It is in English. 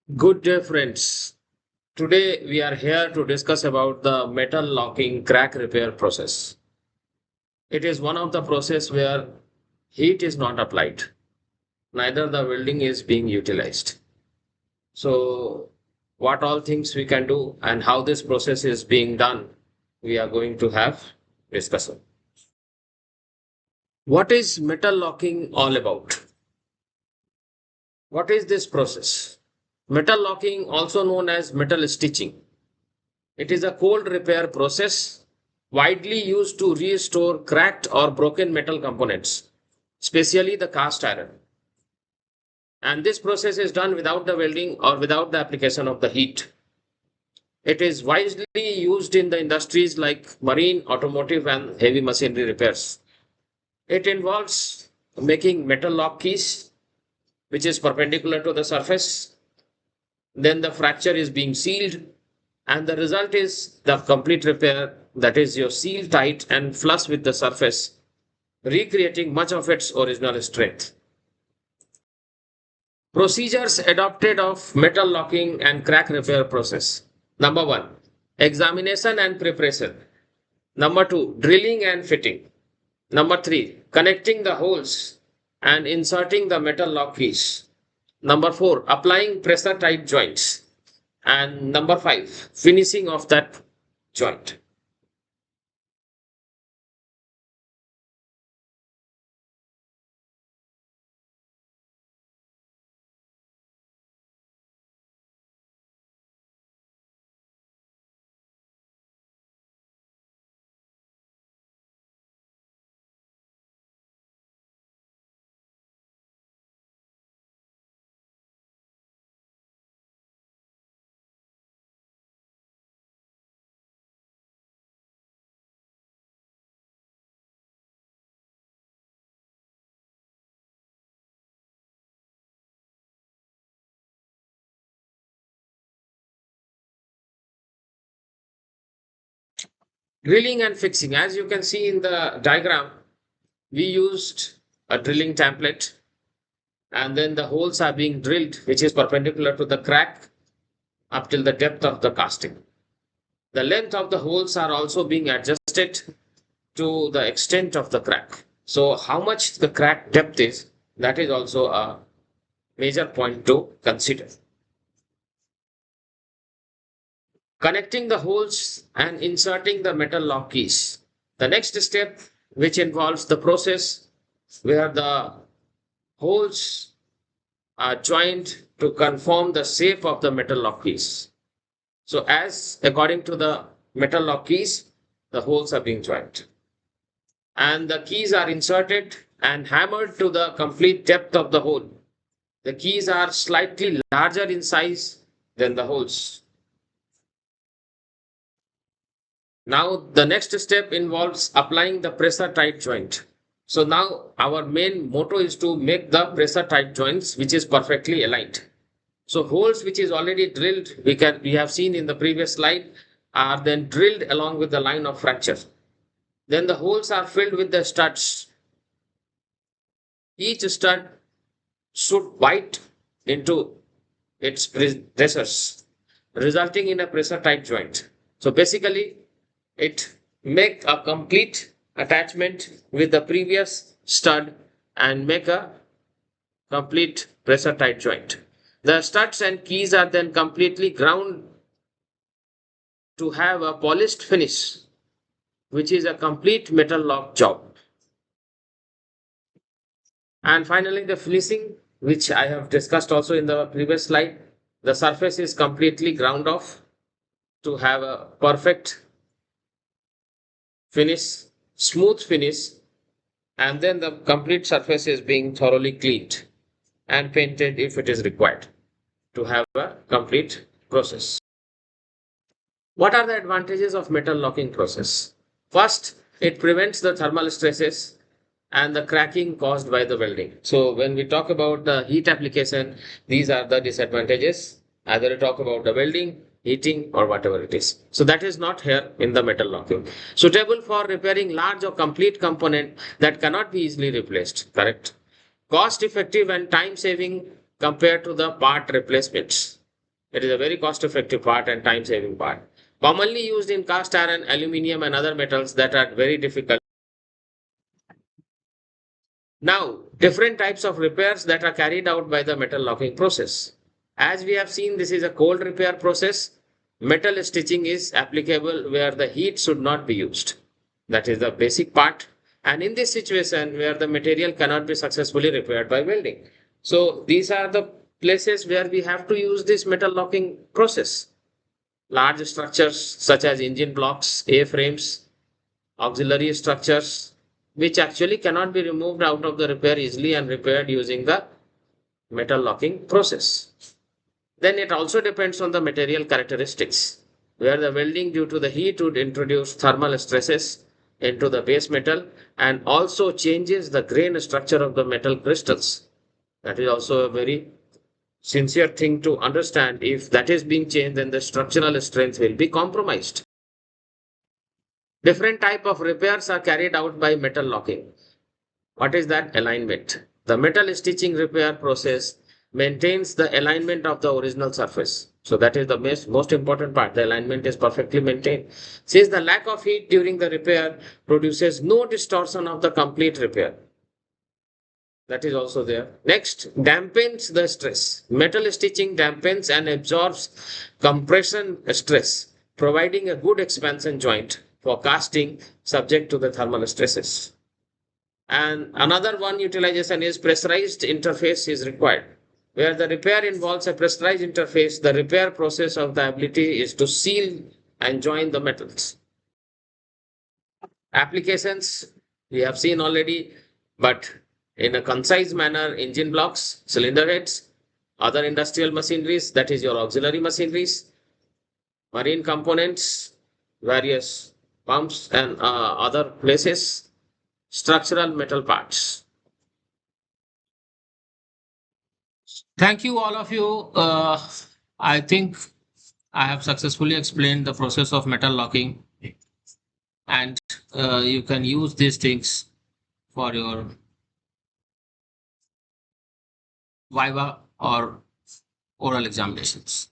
Good day, friends. Today we are here to discuss about the metal locking crack repair process. It is one of the process where heat is not applied, neither the welding is being utilized. So, what all things we can do and how this process is being done, we are going to have discussion. What is metal locking all about? What is this process? Metal locking, also known as metal stitching. It is a cold repair process widely used to restore cracked or broken metal components, especially the cast iron. And this process is done without the welding or without the application of the heat. It is widely used in the industries like marine, automotive, and heavy machinery repairs. It involves making metal lock keys, which is perpendicular to the surface. Then the fracture is being sealed, and the result is the complete repair, that is, your seal tight and flush with the surface, recreating much of its original strength. Procedures adopted of metal locking and crack repair process. Number one, examination and preparation. Number two, drilling and fitting. Number three, connecting the holes and inserting the metal lock keys. Number four, applying pressure tight joints. And number five, finishing of that joint. Drilling and fixing. As you can see in the diagram, we used a drilling template, and then the holes are being drilled, which is perpendicular to the crack up till the depth of the casting. The length of the holes are also being adjusted to the extent of the crack. So how much the crack depth is, that is also a major point to consider. Connecting the holes and inserting the metal lock keys. The next step, which involves the process where the holes are joined to conform the shape of the metal lock keys. So as according to the metal lock keys, the holes are being joined. And the keys are inserted and hammered to the complete depth of the hole. The keys are slightly larger in size than the holes. Now the next step involves applying the pressure tight joint. So now our main motto is to make the pressure tight joints which is perfectly aligned. So holes which is already drilled, we have seen in the previous slide, are then drilled along with the line of fracture. Then the holes are filled with the studs. Each stud should bite into its pressures, resulting in a pressure tight joint. So basically, it make a complete attachment with the previous stud and make a complete pressure tight joint. The studs and keys are then completely ground to have a polished finish, which is a complete metal lock job. And finally, the finishing, which I have discussed also in the previous slide, the surface is completely ground off to have a perfect finish, smooth finish, and then the complete surface is being thoroughly cleaned and painted if it is required to have a complete process. What are the advantages of metal locking process? First, it prevents the thermal stresses and the cracking caused by the welding. So when we talk about the heat application, these are the disadvantages. Either we talk about the welding, heating, or whatever it is. So that is not here in the metal locking. Suitable for repairing large or complete component that cannot be easily replaced. Correct. Cost effective and time saving compared to the part replacements. It is a very cost effective part and time saving part. Commonly used in cast iron, aluminium, and other metals that are very difficult. Now, different types of repairs that are carried out by the metal locking process. As we have seen, this is a cold repair process. Metal stitching is applicable where the heat should not be used. That is the basic part. And in this situation where the material cannot be successfully repaired by welding. So these are the places where we have to use this metal locking process. Large structures such as engine blocks, A-frames, auxiliary structures, which actually cannot be removed out of the repair easily and repaired using the metal locking process. Then it also depends on the material characteristics, where the welding due to the heat would introduce thermal stresses into the base metal and also changes the grain structure of the metal crystals. That is also a very sincere thing to understand. If that is being changed, then the structural strength will be compromised. Different type of repairs are carried out by metal locking. What is that? Alignment. The metal stitching repair process maintains the alignment of the original surface. So that is the most important part. The alignment is perfectly maintained. Since the lack of heat during the repair produces no distortion of the complete repair. That is also there. Next, dampens the stress. Metal stitching dampens and absorbs compression stress, providing a good expansion joint for casting subject to the thermal stresses. And another one utilization is pressurized interface is required. Where the repair involves a pressurized interface, the repair process of the ability is to seal and join the metals. Applications we have seen already, but in a concise manner: engine blocks, cylinder heads, other industrial machineries, that is your auxiliary machineries, marine components, various pumps and other places, structural metal parts. Thank you, all of you. I think I have successfully explained the process of metal locking, and you can use these things for your viva or oral examinations.